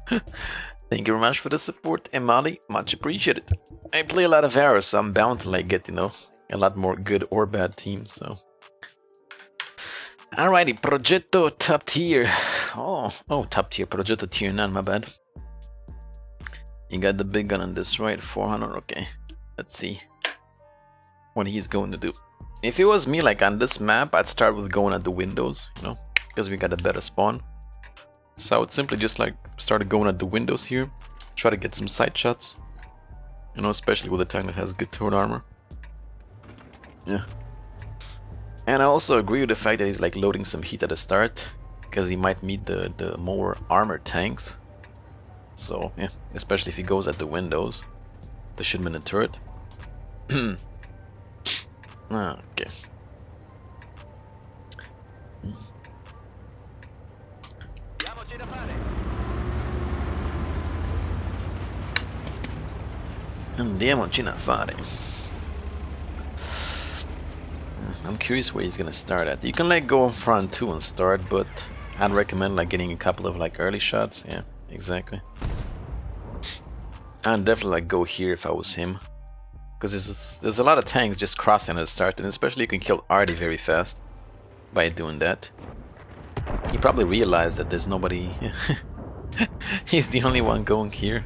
Thank you very much for the support, Emali. Much appreciated. I play a lot of arrows, so I'm bound to like get, a lot more good or bad teams, so. Alrighty, Progetto top tier. Oh, top tier. Progetto tier 9, my bad. You got the big gun on this, right? 400, okay. Let's see what he's going to do. If it was me, like on this map, I'd start with going at the windows, because we got a better spawn. So I would simply just like start going at the windows here, try to get some side shots, especially with a tank that has good turret armor. Yeah. And I also agree with the fact that he's like loading some heat at the start, because he might meet the more armored tanks. So yeah, especially if he goes at the windows, the shipment and turret. Okay. Andiamoci a fare. I'm curious where he's gonna start at. You can like go in front too and start, but I'd recommend like getting a couple of like early shots. Yeah, exactly. I'd definitely like go here if I was him, because there's a lot of tanks just crossing at the start, and especially you can kill Artie very fast by doing that. He probably realized that there's nobody. He's the only one going here.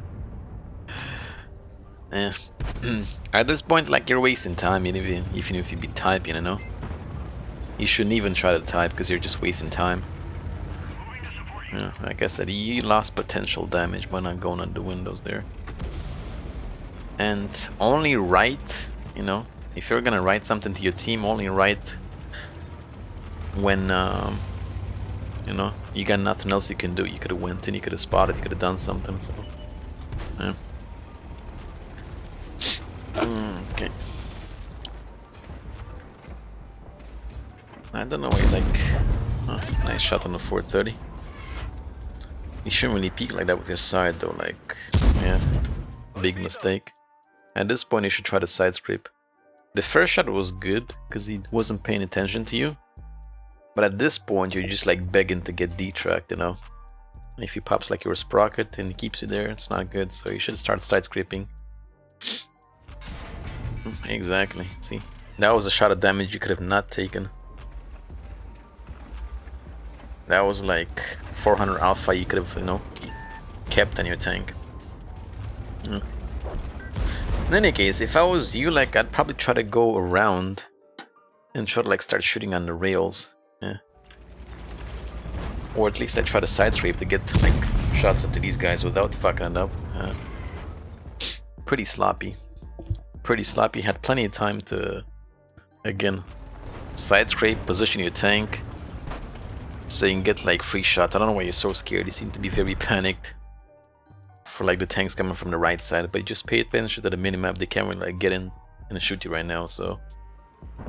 Yeah. At this point, like, you're wasting time, even if you be typing, You shouldn't even try to type, because you're just wasting time. Yeah, like I said, he lost potential damage by not going on the windows there. And only write, if you're gonna write something to your team, only write when, you got nothing else you can do. You could have went in, you could have spotted, you could have done something, so, yeah. Okay. I don't know why, like... Oh, nice shot on the 430. You shouldn't really peek like that with your side though, like... Yeah. Big mistake. At this point you should try to side scrape. The first shot was good, because he wasn't paying attention to you. But at this point you're just like begging to get detracked, If he pops like your sprocket and he keeps you there, it's not good, so you should start side scraping. Exactly. See, that was a shot of damage you could have not taken. That was like 400 alpha you could have, kept on your tank. In any case, if I was you, like, I'd probably try to go around and try to like start shooting on the rails. Yeah. Or at least I try to side scrape to get like shots into these guys without fucking it up. Pretty sloppy. Pretty sloppy. Had plenty of time to, again, side scrape, position your tank, so you can get like free shots. I don't know why you're so scared. You seem to be very panicked for like the tanks coming from the right side, but you just pay attention to the minimap. They can't really like get in and shoot you right now, so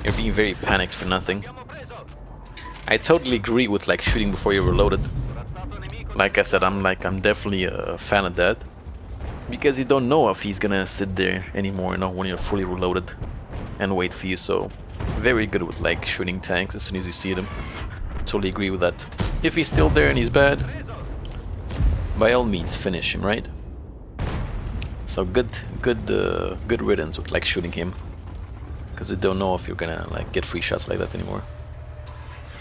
you're being very panicked for nothing. I totally agree with like shooting before you're reloaded. Like I said, I'm definitely a fan of that. Because you don't know if he's gonna sit there anymore, when you're fully reloaded and wait for you. So very good with like shooting tanks as soon as you see them. Totally agree with that. If he's still there and he's bad, by all means finish him, right? So good riddance with like shooting him, because you don't know if you're gonna like get free shots like that anymore.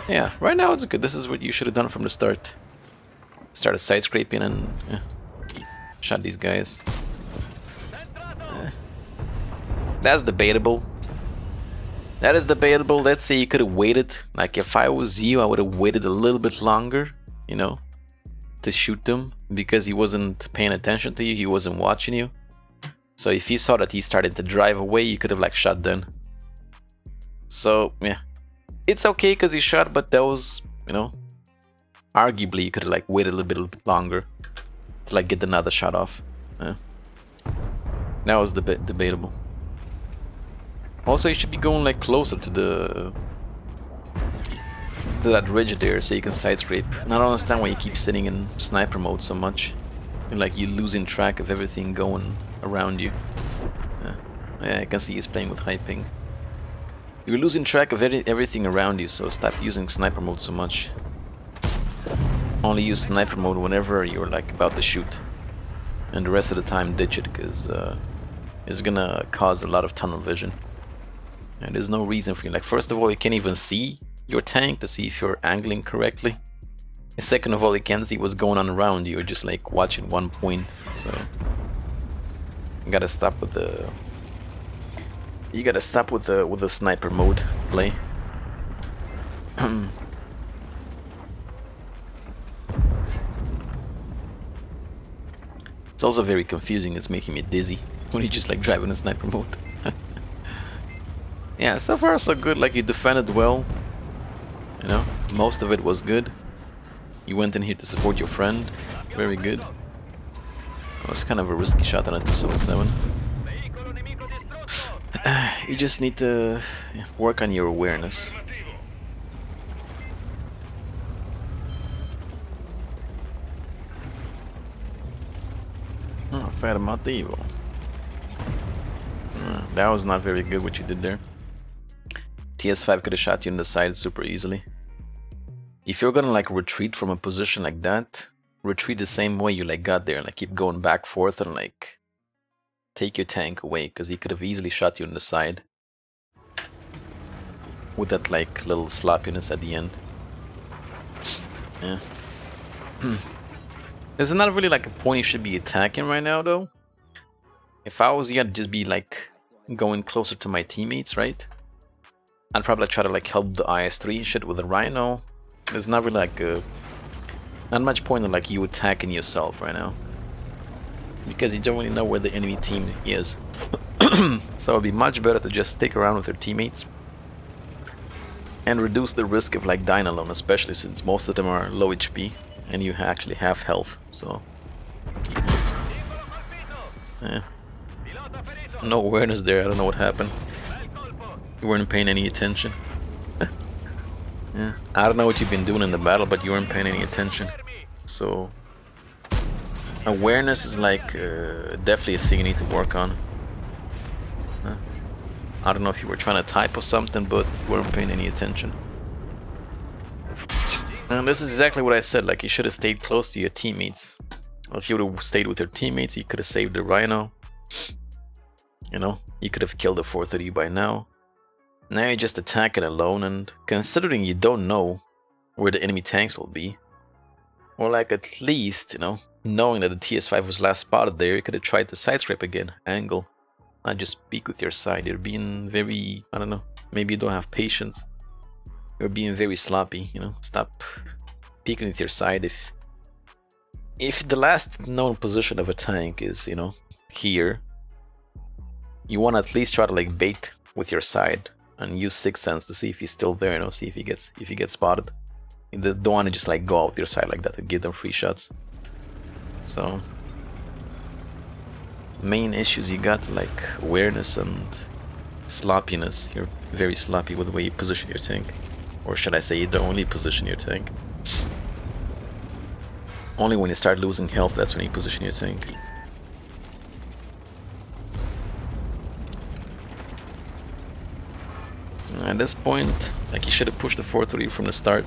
Yeah, right now it's good. This is what you should have done from the start. Started side scraping and shot these guys. That's debatable. That is debatable. Let's say you could have waited. Like if I was you, I would have waited a little bit longer, to shoot them, because he wasn't paying attention to you, he wasn't watching you. So if he saw that he started to drive away, you could have like shot then. So yeah, it's okay because he shot, but that was, arguably you could have like waited a little bit longer to like get another shot off. Yeah. That was debatable. Also, you should be going like closer to that ridge there, so you can side scrape. And I don't understand why you keep sitting in sniper mode so much. And like you're losing track of everything going around you. Yeah, I can see he's playing with high ping. You're losing track of everything around you, so stop using sniper mode so much. Only use sniper mode whenever you're like about to shoot, and the rest of the time ditch it, because it's gonna cause a lot of tunnel vision. And there's no reason for you. Like, first of all, you can't even see your tank to see if you're angling correctly. And second of all, you can't see what's going on around you. You're just like watching one point. So you gotta stop with the sniper mode play. It's also very confusing. It's making me dizzy when you just like drive in a sniper mode. Yeah, so far so good. Like, you defended well. You know, most of it was good. You went in here to support your friend. Very good. It was kind of a risky shot on a 277. You just need to work on your awareness. Oh, fermativo. That was not very good what you did there. TS5 could have shot you in the side super easily. If you're gonna like retreat from a position like that, retreat the same way you like got there, and like keep going back forth and like take your tank away, because he could have easily shot you in the side with that like little sloppiness at the end. Yeah. There's not really like a point you should be attacking right now though. If I was you, I'd just be like going closer to my teammates, right? I'd probably try to like help the IS-3 shit with the Rhino. There's not really like not much point in like you attacking yourself right now, because you don't really know where the enemy team is. So it'd be much better to just stick around with your teammates and reduce the risk of like dying alone, especially since most of them are low HP and you actually have health. So yeah. No awareness there. I don't know what happened. You weren't paying any attention. Yeah. I don't know what you've been doing in the battle, but you weren't paying any attention. So awareness is like definitely a thing you need to work on. I don't know if you were trying to type or something, but you weren't paying any attention. And this is exactly what I said. Like, you should have stayed close to your teammates. If you would have stayed with your teammates, you could have saved the Rhino. You know, you could have killed the 430 by now. Now you're just attacking alone, and considering you don't know where the enemy tanks will be, or like at least, you know, knowing that the TS5 was last spotted there, you could have tried to side scrape again, angle, not just peek with your side. You're being very, I don't know, maybe you don't have patience. You're being very sloppy, you know. Stop peeking with your side. If the last known position of a tank is, you know, here, you want to at least try to like bait with your side and use Sixth Sense to see if he's still there, you know, see if he gets spotted. You don't want to just like go out your side like that and give them free shots. So main issues you got, like awareness and sloppiness. You're very sloppy with the way you position your tank, or should I say you don't only position your tank. Only when you start losing health, that's when you position your tank. At this point, like, you should have pushed the 4-3 from the start.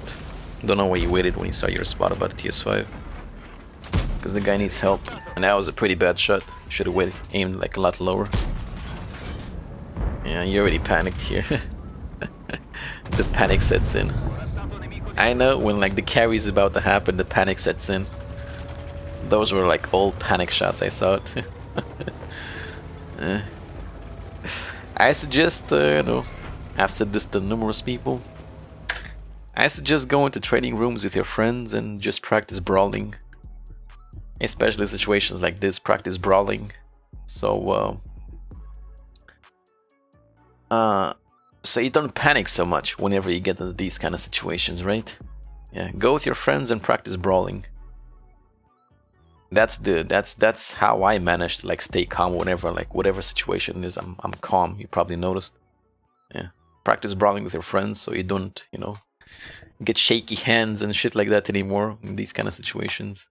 Don't know why you waited when you saw your spot about the TS5. Because the guy needs help. And that was a pretty bad shot. Should have aimed like a lot lower. Yeah, you already panicked here. The panic sets in. I know when like the carry's about to happen, the panic sets in. Those were like old panic shots, I saw it. I suggest, you know, I've said this to numerous people, I suggest going to training rooms with your friends and just practice brawling. Especially situations like this, practice brawling. So you don't panic so much whenever you get into these kind of situations, right? Yeah, go with your friends and practice brawling. That's how I managed to like stay calm whenever like whatever situation it is, I'm calm. You probably noticed. Yeah, practice brawling with your friends so you don't, you know, get shaky hands and shit like that anymore in these kind of situations.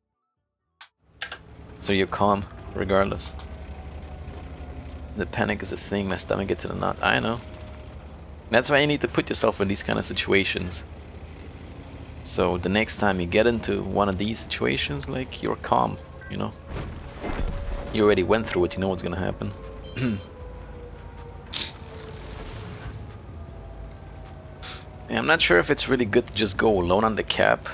So you're calm regardless. The panic is a thing. My stomach gets in a knot. I know. That's why you need to put yourself in these kind of situations. So the next time you get into one of these situations, like, you're calm, you know. You already went through it, you know what's gonna happen. I'm not sure if it's really good to just go alone on the cap.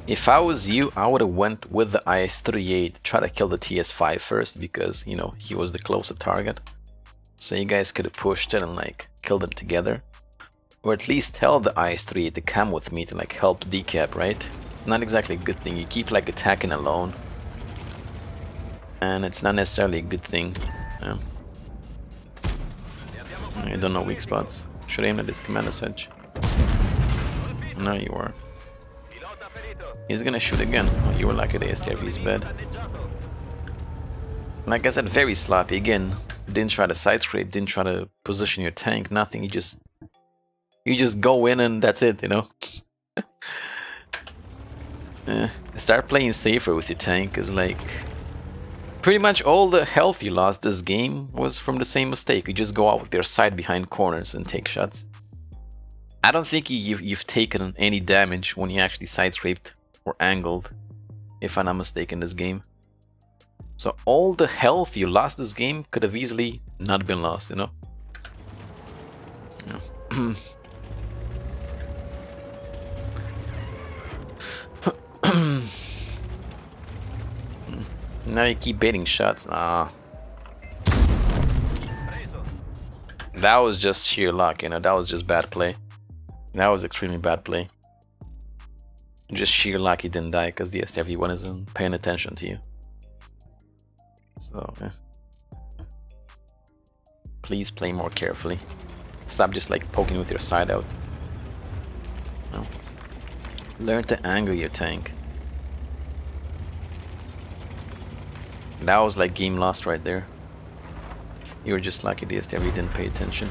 If I was you, I would have went with the IS-38, try to kill the TS-5 first, because, you know, he was the closest target. So you guys could have pushed it and, like, killed them together. Or at least tell the IS-38 to come with me to, like, help decap, right? It's not exactly a good thing. You keep, like, attacking alone. And it's not necessarily a good thing. Yeah. I don't know weak spots. Should aim at this commander sedge. No, you are. He's gonna shoot again. Oh, you were lucky the STRV's bad. Like I said, very sloppy again. Didn't try to side scrape, didn't try to position your tank, nothing. You just go in and that's it, you know. Start playing safer with your tank, cause like pretty much all the health you lost this game was from the same mistake. You just go out with your side behind corners and take shots. I don't think you've taken any damage when you actually side scraped or angled, if I'm not mistaken, this game. So all the health you lost this game could have easily not been lost, you know? Yeah. Now you keep baiting shots. Ah. That was just sheer luck, you know? That was just bad play. That was extremely bad play. Just sheer luck he didn't die because the STRV1 isn't paying attention to you. So, yeah. Please play more carefully. Stop just like poking with your side out. No. Learn to angle your tank. That was like game lost right there. You were just lucky the STRV didn't pay attention.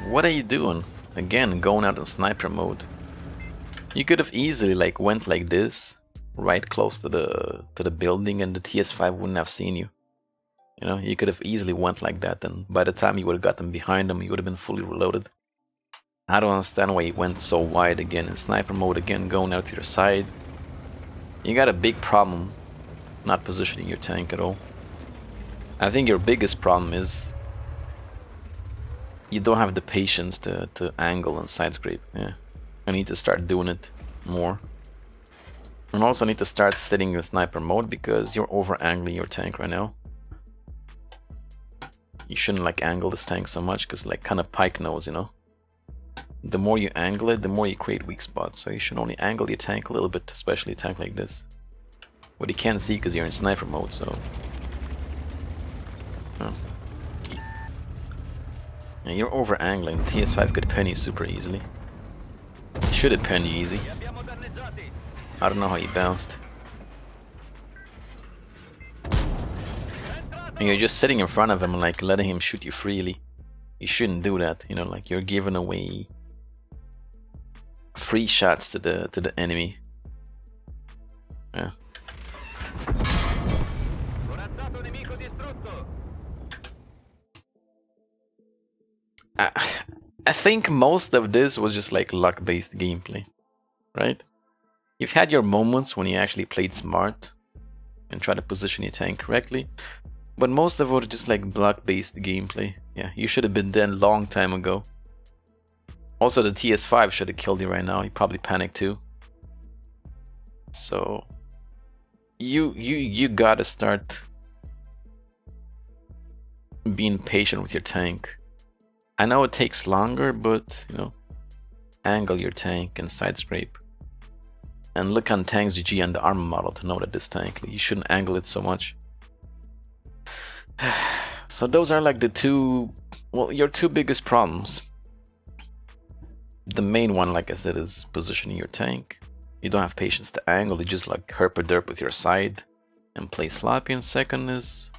What are you doing? Again, going out in sniper mode. You could have easily like went like this, right close to the building, and the TS5 wouldn't have seen you. You know, you could have easily went like that, and by the time you would have gotten behind them, you would have been fully reloaded. I don't understand why you went so wide again in sniper mode again, going out to your side. You got a big problem not positioning your tank at all. I think your biggest problem is you don't have the patience to angle and side scrape. Yeah, I need to start doing it more. And also need to start sitting in sniper mode because you're over angling your tank right now. You shouldn't like angle this tank so much because like kind of pike nose, you know. The more you angle it, the more you create weak spots. So you should only angle your tank a little bit, especially a tank like this. What you can't see because you're in sniper mode, so. Oh. Yeah, you're over angling. TS5 could pen you super easily. Should have penned you easy. I don't know how you bounced. And you're just sitting in front of him and like letting him shoot you freely. You shouldn't do that, you know, like you're giving away free shots to the enemy. Yeah. I think most of this was just like luck-based gameplay, right? You've had your moments when you actually played smart and tried to position your tank correctly, but most of it was just like luck-based gameplay. Yeah, you should have been dead a long time ago. Also, the TS5 should have killed you right now. He probably panicked too. So you gotta start being patient with your tank. I know it takes longer, but you know, angle your tank and side scrape. And look on Tanks GG and the armor model to know that this tank, you shouldn't angle it so much. So those are like the two, well, your two biggest problems. The main one, like I said, is positioning your tank. You don't have patience to angle, you just like herp-a-derp with your side and play sloppy. And second is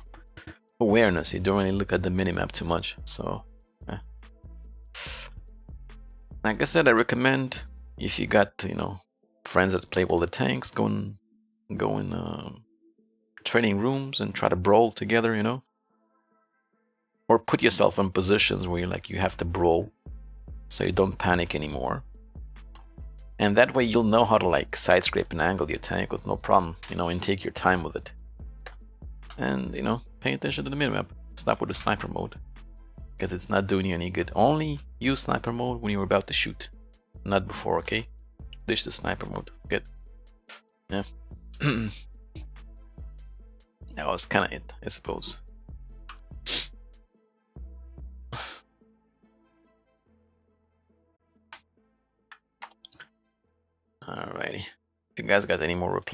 awareness, you don't really look at the minimap too much. So, like I said, I recommend if you got, you know, friends that play all the tanks, go in training rooms and try to brawl together, you know? Or put yourself in positions where you have to brawl, so you don't panic anymore. And that way you'll know how to like side scrape and angle your tank with no problem, you know, and take your time with it. And, you know, pay attention to the minimap. Stop with the sniper mode, because it's not doing you any good. Only use sniper mode when you're about to shoot, not before, okay? Ditch the sniper mode. Good. Yeah. That was kind of it, I suppose. Alrighty. If you guys got any more replies,